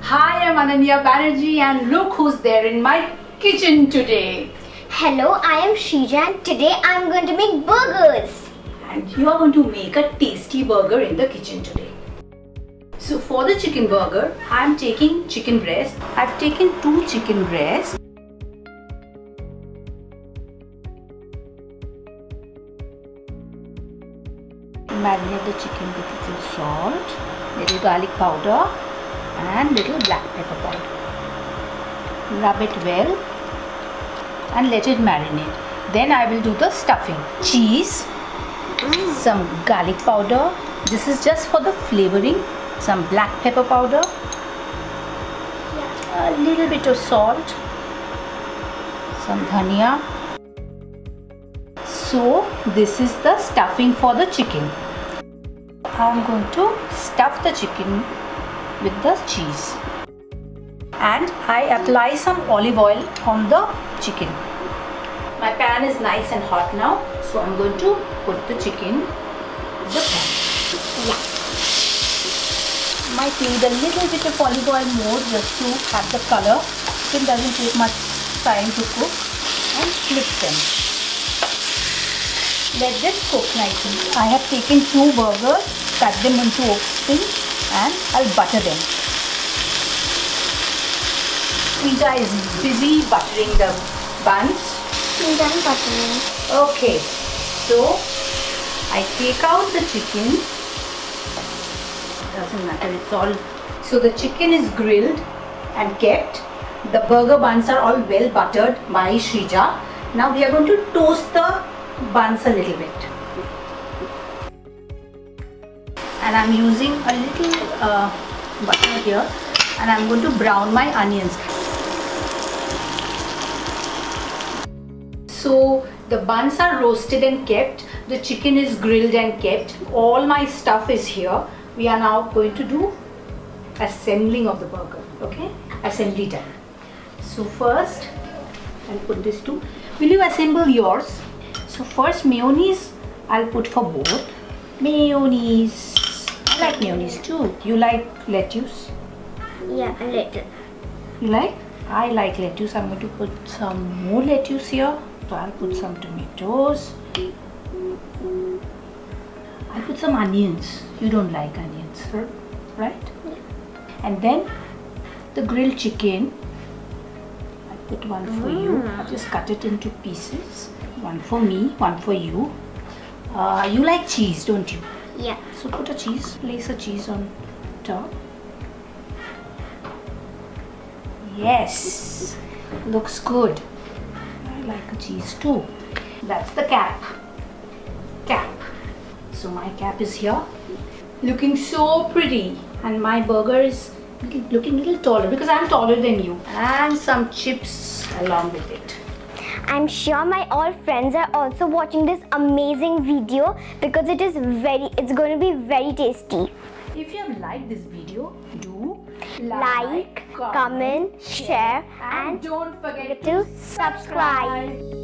Hi, I'm Ananya Banerjee and look who's there in my kitchen today. Hello, I am Sreeja and today I am going to make burgers. And you are going to make a tasty burger in the kitchen today. So for the chicken burger, I am taking chicken breast. I've taken 2 chicken breasts. Marinate the chicken with little salt, little garlic powder and little black pepper powder. Rub it well and let it marinate. Then I will do the stuffing. Cheese, some garlic powder. This is just for the flavoring. Some black pepper powder, a little bit of salt, some dhania. So this is the stuffing for the chicken. I am going to stuff the chicken with the cheese and I apply some olive oil on the chicken. My pan is nice and hot now, so I am going to put the chicken in the pan. Yeah. Might need a little bit of olive oil more just to have the color. Chicken doesn't take much time to cook. And flip them. Let this cook nicely. I have taken 2 burgers, cut them into strips and I'll butter them. Sreeja is busy buttering the buns. I'm done buttering. Okay, so I take out the chicken. Doesn't matter, it's all. So the chicken is grilled and kept. The burger buns are all well buttered by Sreeja. Now we are going to toast the buns a little bit. And I'm using a little butter here and I'm going to brown my onions. So the buns are roasted and kept. The chicken is grilled and kept. All my stuff is here. We are now going to do assembling of the burger. Okay, assembly time. So first I'll put this too. Will you assemble yours? So first mayonnaise I'll put for both. Mayonnaise. I like mayonnaise too. You like lettuce? Yeah, a little. You like? I like lettuce. I'm going to put some more lettuce here. So I'll put some tomatoes. I'll put some onions. You don't like onions, right? Yeah. And then the grilled chicken. I put one for you. I'll just cut it into pieces. One for me, one for you. You like cheese, don't you? Yeah. So put a cheese. Place a cheese on top. Yes. Looks good. I like a cheese too. That's the cap. So my cap is here, looking so pretty, and my burger is looking a little taller because I'm taller than you, and some chips along with it. I'm sure my all friends are also watching this amazing video because it's going to be very tasty. If you have liked this video, do like, comment, share and don't forget to subscribe.